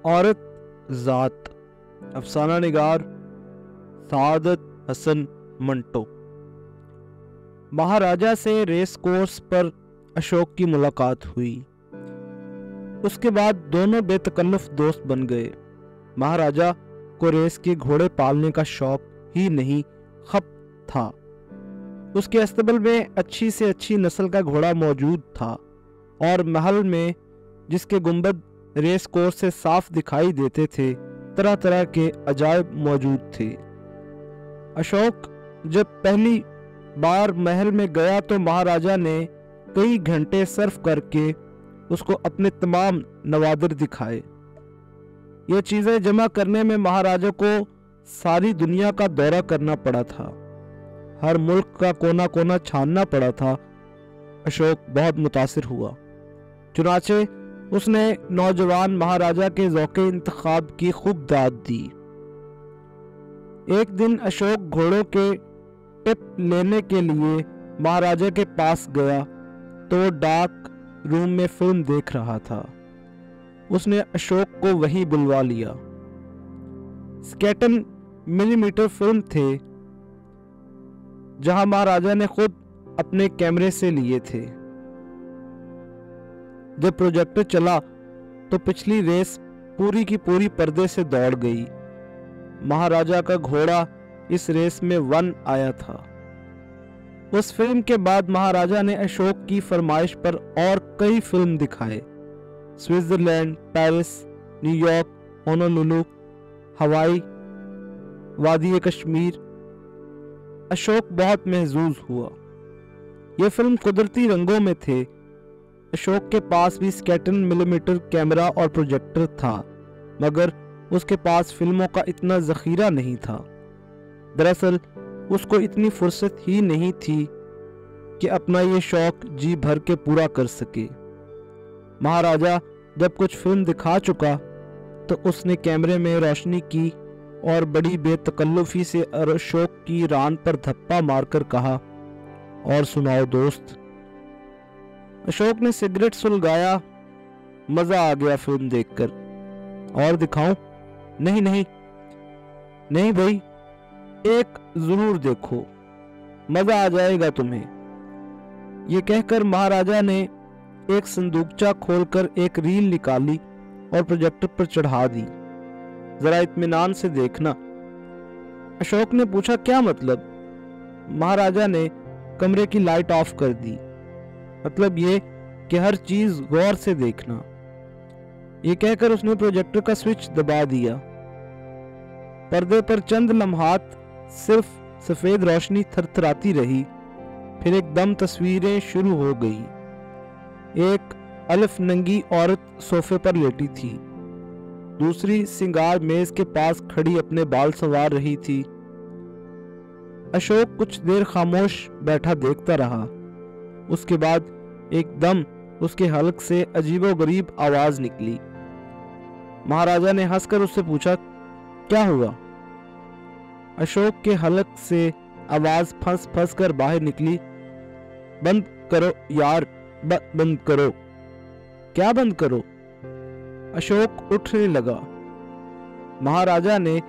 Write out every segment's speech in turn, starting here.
औरत ज़ात, अफसाना निगार सादत हसन मंटो। महाराजा से रेस कोर्स पर अशोक की मुलाकात हुई। उसके बाद दोनों बेतकल्लुफ दोस्त बन गए। महाराजा को रेस के घोड़े पालने का शौक ही नहीं खप था। उसके अस्तबल में अच्छी से अच्छी नस्ल का घोड़ा मौजूद था और महल में, जिसके गुंबद रेस कोर्स से साफ दिखाई देते थे, तरह तरह के अजायब मौजूद थे। अशोक जब पहली बार महल में गया तो महाराजा ने कई घंटे सर्फ करके उसको अपने तमाम नवादिर दिखाए। ये चीज़ें जमा करने में महाराजा को सारी दुनिया का दौरा करना पड़ा था। हर मुल्क का कोना कोना छानना पड़ा था। अशोक बहुत मुतासिर हुआ। चुनाचे उसने नौजवान महाराजा के ज़ौक़े इंतखाब की खूब दाद दी। एक दिन अशोक घोड़ों के टिप लेने के लिए महाराजा के पास गया तो डाक रूम में फिल्म देख रहा था। उसने अशोक को वहीं बुलवा लिया। 57 मिलीमीटर फिल्म थे, जहां महाराजा ने खुद अपने कैमरे से लिए थे। जब प्रोजेक्टर चला तो पिछली रेस पूरी की पूरी पर्दे से दौड़ गई। महाराजा का घोड़ा इस रेस में 1 आया था। उस फिल्म के बाद महाराजा ने अशोक की फरमाइश पर और कई फिल्म दिखाए। स्विट्जरलैंड, पेरिस, न्यूयॉर्क, होनोलुलु, हवाई, वादी कश्मीर। अशोक बहुत महजूज हुआ। यह फिल्म कुदरती रंगों में थे। अशोक के पास भी 57 मिलीमीटर कैमरा और प्रोजेक्टर था, मगर उसके पास फिल्मों का इतना जखीरा नहीं था। दरअसल उसको इतनी फुर्सत ही नहीं थी कि अपना ये शौक जी भर के पूरा कर सके। महाराजा जब कुछ फिल्म दिखा चुका तो उसने कैमरे में रोशनी की और बड़ी बेतकल्लुफी से अशोक की रान पर धप्पा मारकर कहा, और सुनाओ दोस्त। अशोक ने सिगरेट सुलगाया। मजा आ गया फिल्म देखकर। और दिखाऊं? नहीं नहीं नहीं भाई, एक जरूर देखो, मजा आ जाएगा तुम्हें। ये कहकर महाराजा ने एक संदूकचा खोलकर एक रील निकाली और प्रोजेक्टर पर चढ़ा दी। जरा इत्मीनान से देखना। अशोक ने पूछा, क्या मतलब? महाराजा ने कमरे की लाइट ऑफ कर दी। मतलब ये कि हर चीज गौर से देखना। ये कहकर उसने प्रोजेक्टर का स्विच दबा दिया। पर्दे पर चंद लम्हात सिर्फ सफेद रोशनी थरथराती रही, फिर एकदम तस्वीरें शुरू हो गई। एक अलिफ नंगी औरत सोफे पर लेटी थी, दूसरी सिंगार मेज के पास खड़ी अपने बाल संवार रही थी। अशोक कुछ देर खामोश बैठा देखता रहा। उसके बाद एकदम उसके हलक से अजीबोगरीब आवाज निकली। महाराजा ने हंसकर उससे पूछा, क्या हुआ? अशोक के हलक से आवाज फंस फंस कर बाहर निकली, बंद करो यार, बंद करो। क्या बंद करो? अशोक उठने लगा। महाराजा ने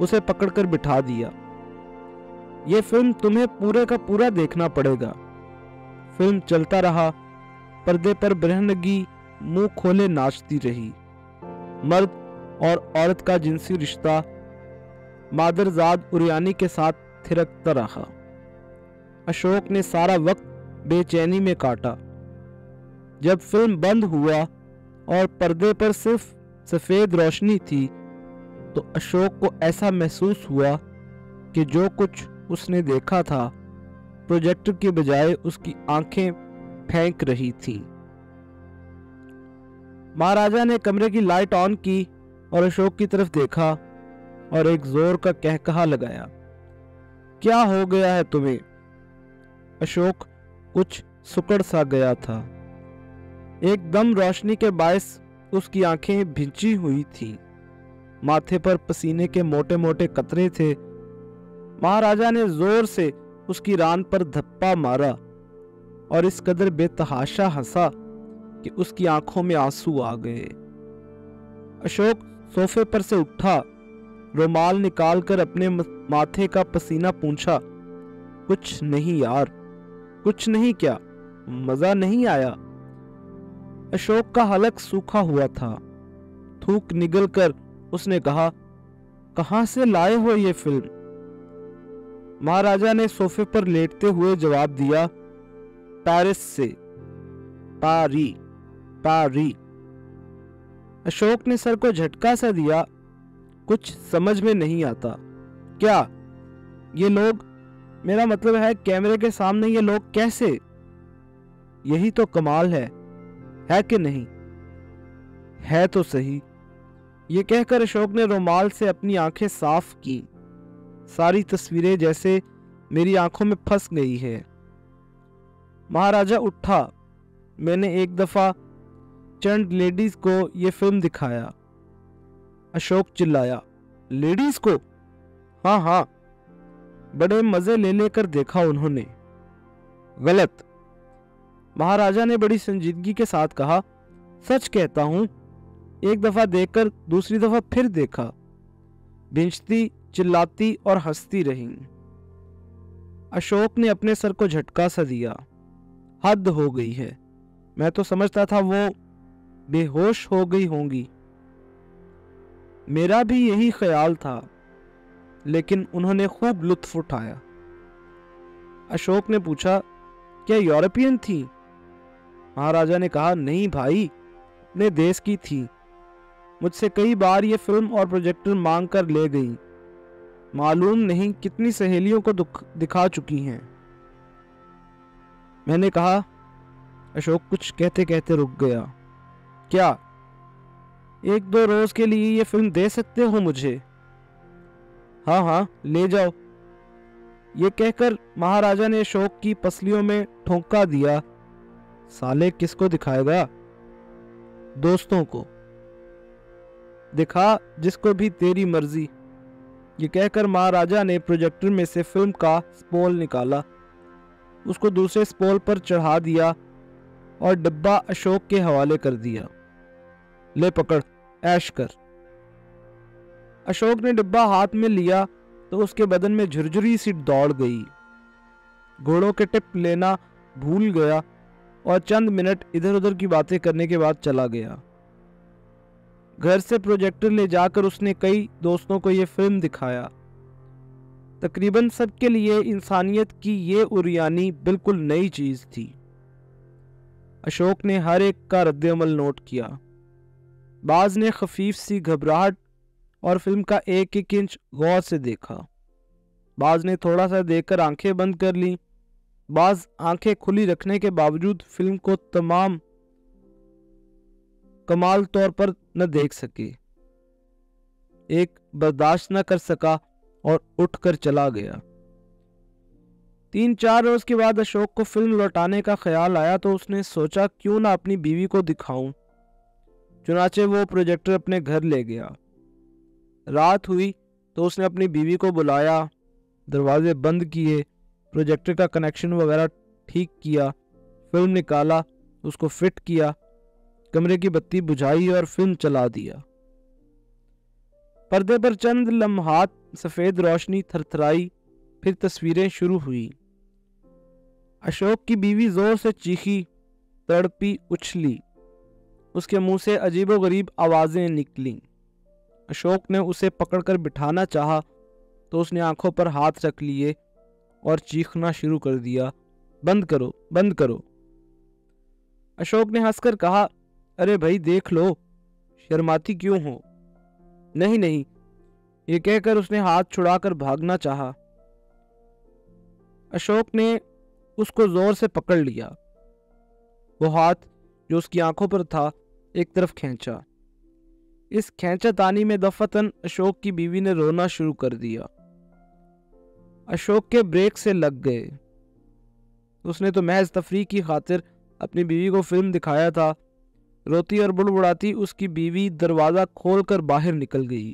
उसे पकड़कर बिठा दिया। यह फिल्म तुम्हें पूरे का पूरा देखना पड़ेगा। फिल्म चलता रहा। पर्दे पर बरहनगी मुंह खोले नाचती रही। मर्द और औरत का जिनसी रिश्ता मादरजाद उरियानी के साथ थिरकता रहा। अशोक ने सारा वक्त बेचैनी में काटा। जब फिल्म बंद हुआ और पर्दे पर सिर्फ सफेद रोशनी थी तो अशोक को ऐसा महसूस हुआ कि जो कुछ उसने देखा था प्रोजेक्टर के बजाय उसकी आंखें फेंक रही थी। महाराजा ने कमरे की लाइट ऑन की और अशोक की तरफ देखा और एक जोर का कहकहा लगाया, क्या हो गया है तुम्हें? अशोक कुछ सुकड़ सा गया था। एकदम रोशनी के बायस उसकी आंखें भिंची हुई थी। माथे पर पसीने के मोटे मोटे कतरे थे। महाराजा ने जोर से उसकी रान पर धप्पा मारा और इस कदर बेतहाशा हंसा कि उसकी आंखों में आंसू आ गए। अशोक सोफे पर से उठा, रुमाल निकालकर अपने माथे का पसीना पूंछा। कुछ नहीं यार, कुछ नहीं। क्या मजा नहीं आया? अशोक का हलक सूखा हुआ था। थूक निगलकर उसने कहा, कहां से लाए हो ये फिल्म? महाराजा ने सोफे पर लेटते हुए जवाब दिया, पेरिस से। पारी, पारी। अशोक ने सर को झटका सा दिया। कुछ समझ में नहीं आता। क्या ये लोग, मेरा मतलब है कैमरे के सामने ये लोग कैसे? यही तो कमाल है कि नहीं? है तो सही। ये कहकर अशोक ने रुमाल से अपनी आंखें साफ की। सारी तस्वीरें जैसे मेरी आंखों में फंस गई है। महाराजा उठा। मैंने एक दफा चंद लेडीज को यह फिल्म दिखाया। अशोक चिल्लाया, लेडीज को? हाँ हाँ, बड़े मजे ले लेकर देखा उन्होंने। गलत। महाराजा ने बड़ी संजीदगी के साथ कहा, सच कहता हूं, एक दफा देखकर दूसरी दफा फिर देखा। भिंचती, चिल्लाती और हंसती रही। अशोक ने अपने सर को झटका सा दिया। हद हो गई है। मैं तो समझता था वो बेहोश हो गई होंगी। मेरा भी यही ख्याल था, लेकिन उन्होंने खूब लुत्फ उठाया। अशोक ने पूछा, क्या यूरोपियन थी? महाराजा ने कहा, नहीं भाई, अपने देश की थी। मुझसे कई बार ये फिल्म और प्रोजेक्टर मांग कर ले गई। मालूम नहीं कितनी सहेलियों को दिखा चुकी हैं। मैंने कहा। अशोक कुछ कहते कहते रुक गया। क्या एक दो रोज के लिए ये फिल्म दे सकते हो मुझे? हाँ हाँ, ले जाओ। ये कहकर महाराजा ने अशोक की पसलियों में ठोंका दिया। साले किसको दिखाएगा? दोस्तों को। दिखा जिसको भी तेरी मर्जी। ये कहकर महाराजा ने प्रोजेक्टर में से फिल्म का स्पोल निकाला, उसको दूसरे स्पोल पर चढ़ा दिया और डिब्बा अशोक के हवाले कर दिया। ले पकड़, ऐश कर। अशोक ने डिब्बा हाथ में लिया तो उसके बदन में झुरझुरी सी दौड़ गई। घोड़ों के टिप लेना भूल गया और चंद मिनट इधर उधर की बातें करने के बाद चला गया। घर से प्रोजेक्टर ले जाकर उसने कई दोस्तों को यह फिल्म दिखाया। तकरीबन सबके लिए इंसानियत की ये उरियानी बिल्कुल नई चीज थी। अशोक ने हर एक का रद्द-ए-अमल नोट किया। बाज ने खफीफ सी घबराहट और फिल्म का एक एक इंच गौर से देखा। बाज ने थोड़ा सा देखकर आंखें बंद कर ली। बाज आंखें खुली रखने के बावजूद फिल्म को तमाम कमाल तौर पर न देख सके। एक बर्दाश्त न कर सका और उठकर चला गया। 3-4 रोज के बाद अशोक को फिल्म लौटाने का ख्याल आया तो उसने सोचा क्यों ना अपनी बीवी को दिखाऊं। चुनाचे वो प्रोजेक्टर अपने घर ले गया। रात हुई तो उसने अपनी बीवी को बुलाया, दरवाजे बंद किए, प्रोजेक्टर का कनेक्शन वगैरह ठीक किया, फिल्म निकाला, उसको फिट किया, कमरे की बत्ती बुझाई और फिल्म चला दिया। पर्दे पर चंद लम्हात सफेद रोशनी थरथराई, फिर तस्वीरें शुरू हुई। अशोक की बीवी जोर से चीखी, तड़पी, उछली। उसके मुंह से अजीबोगरीब आवाजें निकलीं। अशोक ने उसे पकड़कर बिठाना चाहा तो उसने आंखों पर हाथ रख लिए और चीखना शुरू कर दिया, बंद करो, बंद करो। अशोक ने हंसकर कहा, अरे भाई देख लो, शर्माती क्यों हो? नहीं नहीं, ये कहकर उसने हाथ छुड़ाकर भागना चाहा। अशोक ने उसको जोर से पकड़ लिया। वो हाथ जो उसकी आंखों पर था एक तरफ खींचा। इस खींचातानी में दफतन अशोक की बीवी ने रोना शुरू कर दिया। अशोक के ब्रेक से लग गए। उसने तो महज तफरीह की खातिर अपनी बीवी को फिल्म दिखाया था। रोती और बुड़बुड़ाती उसकी बीवी दरवाजा खोलकर बाहर निकल गई।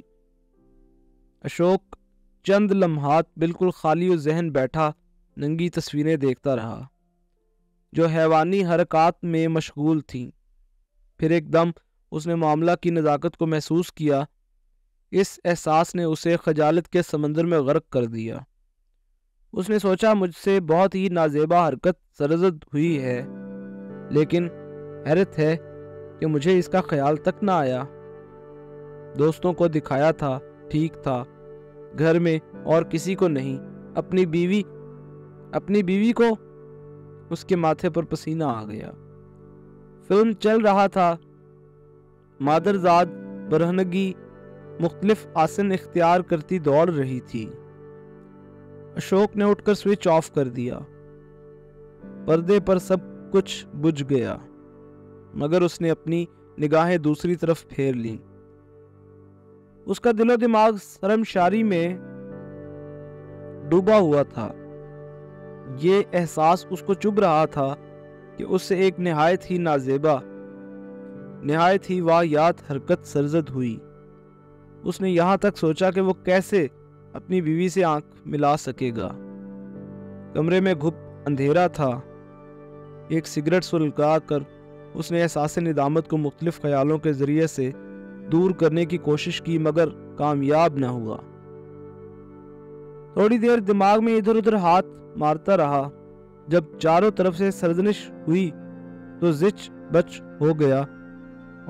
अशोक चंद लम्हात बिल्कुल खाली और जहन बैठा नंगी तस्वीरें देखता रहा जो हैवानी हरकत में मशगूल थीं। फिर एकदम उसने मामला की नज़ाकत को महसूस किया इस एहसास ने उसे खजालत के समंदर में गर्क कर दिया। उसने सोचा, मुझसे बहुत ही नाजेबा हरकत सरजद हुई है, लेकिन हैरत है कि मुझे इसका ख्याल तक ना आया। दोस्तों को दिखाया था, ठीक था, घर में और किसी को नहीं। अपनी बीवी को। उसके माथे पर पसीना आ गया। फिल्म चल रहा था। मादरजाद बरहनगी मुख्तलिफ आसन इख्तियार करती दौड़ रही थी। अशोक ने उठकर स्विच ऑफ कर दिया। पर्दे पर सब कुछ बुझ गया, मगर उसने अपनी निगाहें दूसरी तरफ फेर लीं। उसका दिलो दिमाग शर्मशारी में डूबा हुआ था। ये एहसास उसको चुभ रहा था कि उससे एक निहायत ही नाजेबा, निहायत ही वाहियात हरकत सरजद हुई। उसने यहाँ तक सोचा कि वो कैसे अपनी बीवी से आंख मिला सकेगा। कमरे में घुप अंधेरा था। एक सिगरेट सुलगा कर उसने एहसास निदामत को मुख्तलिफ ख्यालों के जरिए से दूर करने की कोशिश की, मगर कामयाब न हुआ। थोड़ी देर दिमाग में इधर उधर हाथ मारता रहा। जब चारों तरफ से सर्जनिश हुई तो जिच बच हो गया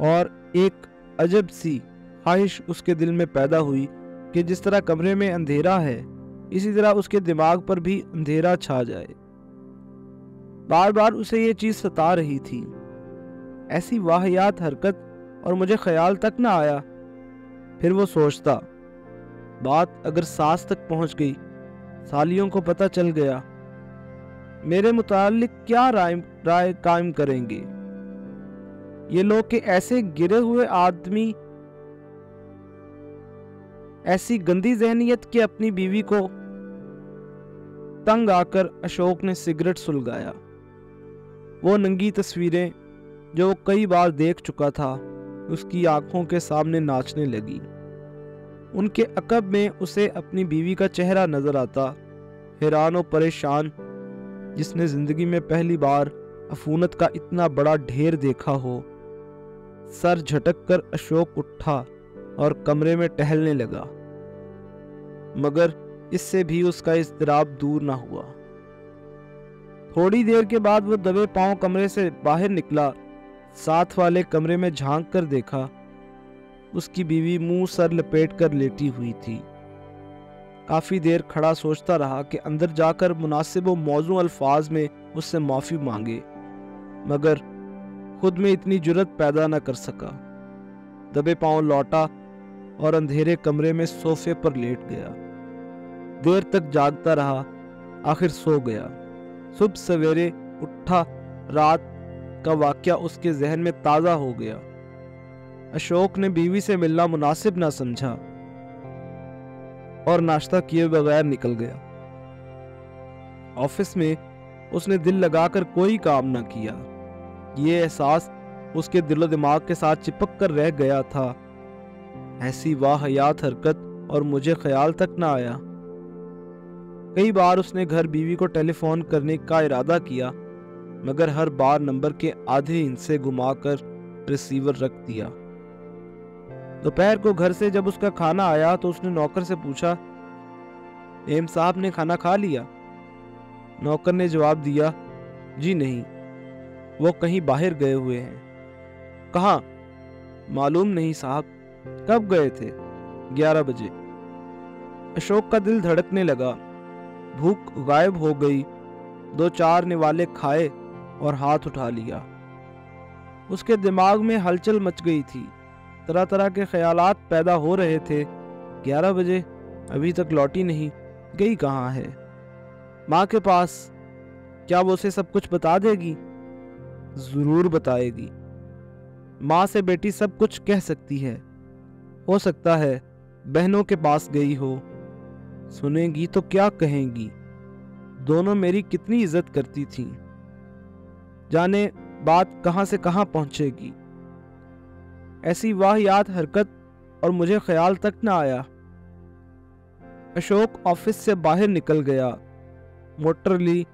और एक अजब सी ख्वाहिश उसके दिल में पैदा हुई कि जिस तरह कमरे में अंधेरा है, इसी तरह उसके दिमाग पर भी अंधेरा छा जाए। बार बार उसे ये चीज सता रही थी। ऐसी वाहियात हरकत, और मुझे ख्याल तक ना आया। फिर वो सोचता, बात अगर सास तक पहुंच गई, सालियों को पता चल गया, मेरे मुतालिक क्या राय कायम करेंगे ये लोग कि ऐसे गिरे हुए आदमी, ऐसी गंदी जहनियत की अपनी बीवी को। तंग आकर अशोक ने सिगरेट सुलगाया। वो नंगी तस्वीरें जो वो कई बार देख चुका था उसकी आंखों के सामने नाचने लगी। उनके अकब में उसे अपनी बीवी का चेहरा नजर आता, हैरान और परेशान, जिसने जिंदगी में पहली बार अफूनत का इतना बड़ा ढेर देखा हो। सर झटक कर अशोक उठा और कमरे में टहलने लगा, मगर इससे भी उसका इज़्तिराब दूर ना हुआ। थोड़ी देर के बाद वो दबे पांव कमरे से बाहर निकला। साथ वाले कमरे में झांक कर देखा, उसकी बीवी मुंह सर लपेट कर लेटी हुई थी। काफी देर खड़ा सोचता रहा कि अंदर जाकर मुनासिब व मौजू अल्फाज में उससे माफी मांगे, मगर खुद में इतनी जुर्रत पैदा न कर सका। दबे पांव लौटा और अंधेरे कमरे में सोफे पर लेट गया। देर तक जागता रहा, आखिर सो गया। सुबह सवेरे उठा, रात का वाकया उसके जहन में ताजा हो गया। अशोक ने बीवी से मिलना मुनासिब ना समझा और नाश्ता किए बगैर निकल गया। ऑफिस में उसने दिल लगाकर कोई काम ना किया। ये एहसास उसके दिलो दिमाग के साथ चिपक कर रह गया था। ऐसी वाहियात हरकत, और मुझे ख्याल तक ना आया। कई बार उसने घर बीवी को टेलीफोन करने का इरादा किया, मगर हर बार नंबर के आधे हिस्से घुमाकर रिसीवर रख दिया। दोपहर को घर से जब उसका खाना आया तो उसने नौकर से पूछा, एम साहब ने खाना खा लिया? नौकर ने जवाब दिया, जी नहीं, वो कहीं बाहर गए हुए हैं। कहाँ? मालूम नहीं साहब। कब गए थे? 11 बजे। अशोक का दिल धड़कने लगा। भूख गायब हो गई। 2-4 निवाले खाए और हाथ उठा लिया। उसके दिमाग में हलचल मच गई थी। तरह तरह के ख्यालात पैदा हो रहे थे। 11 बजे, अभी तक लौटी नहीं, गई कहाँ है? माँ के पास। क्या वो उसे सब कुछ बता देगी? जरूर बताएगी। माँ से बेटी सब कुछ कह सकती है। हो सकता है बहनों के पास गई हो। सुनेगी तो क्या कहेंगी? दोनों मेरी कितनी इज्जत करती थीं। जाने बात कहां से कहां पहुंचेगी। ऐसी वाहियात हरकत, और मुझे ख्याल तक न आया। अशोक ऑफिस से बाहर निकल गया, मोटर ली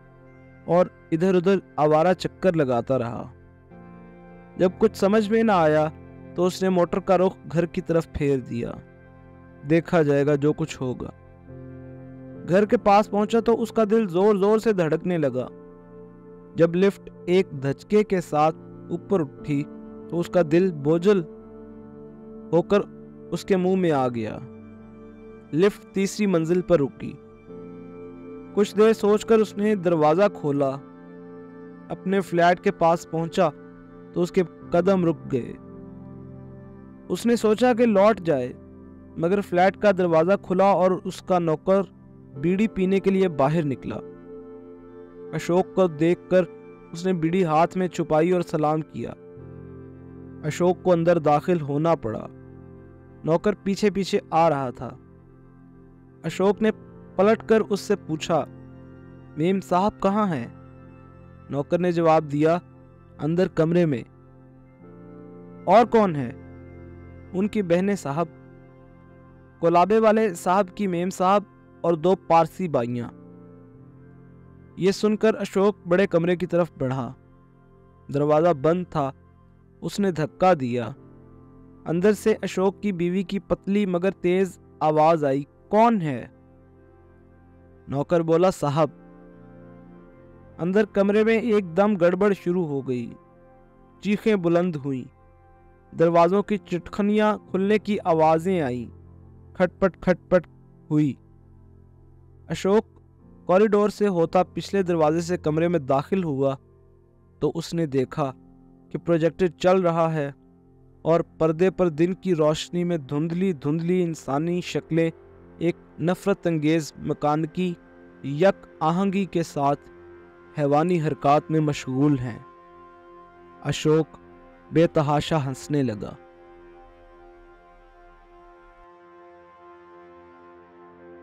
और इधर उधर आवारा चक्कर लगाता रहा। जब कुछ समझ में न आया तो उसने मोटर का रुख घर की तरफ फेर दिया। देखा जाएगा जो कुछ होगा। घर के पास पहुंचा तो उसका दिल जोर जोर से धड़कने लगा। जब लिफ्ट एक धचके के साथ ऊपर उठी तो उसका दिल बोझल होकर उसके मुंह में आ गया। लिफ्ट तीसरी मंजिल पर रुकी। कुछ देर सोचकर उसने दरवाजा खोला। अपने फ्लैट के पास पहुंचा तो उसके कदम रुक गए। उसने सोचा कि लौट जाए, मगर फ्लैट का दरवाजा खुला और उसका नौकर बीड़ी पीने के लिए बाहर निकला। अशोक को देखकर उसने बीड़ी हाथ में छुपाई और सलाम किया। अशोक को अंदर दाखिल होना पड़ा। नौकर पीछे पीछे आ रहा था। अशोक ने पलटकर उससे पूछा, मेम साहब कहाँ हैं? नौकर ने जवाब दिया, अंदर कमरे में। और कौन है? उनकी बहनें साहब, कोलाबे वाले साहब की मेम साहब और 2 पारसी बाइयां। ये सुनकर अशोक बड़े कमरे की तरफ बढ़ा। दरवाजा बंद था। उसने धक्का दिया। अंदर से अशोक की बीवी की पतली मगर तेज आवाज आई, कौन है? नौकर बोला, साहब। अंदर कमरे में एकदम गड़बड़ शुरू हो गई। चीखें बुलंद हुईं। दरवाजों की चिटखनियां खुलने की आवाजें आईं। खटपट खटपट हुई। अशोक कॉरिडोर से होता पिछले दरवाजे से कमरे में दाखिल हुआ तो उसने देखा कि प्रोजेक्टर चल रहा है और पर्दे पर दिन की रोशनी में धुंधली धुंधली इंसानी शक्लें एक नफरत अंगेज मकानकी यक आहंगी के साथ हैवानी हरकत में मशगूल हैं। अशोक बेतहाशा हंसने लगा।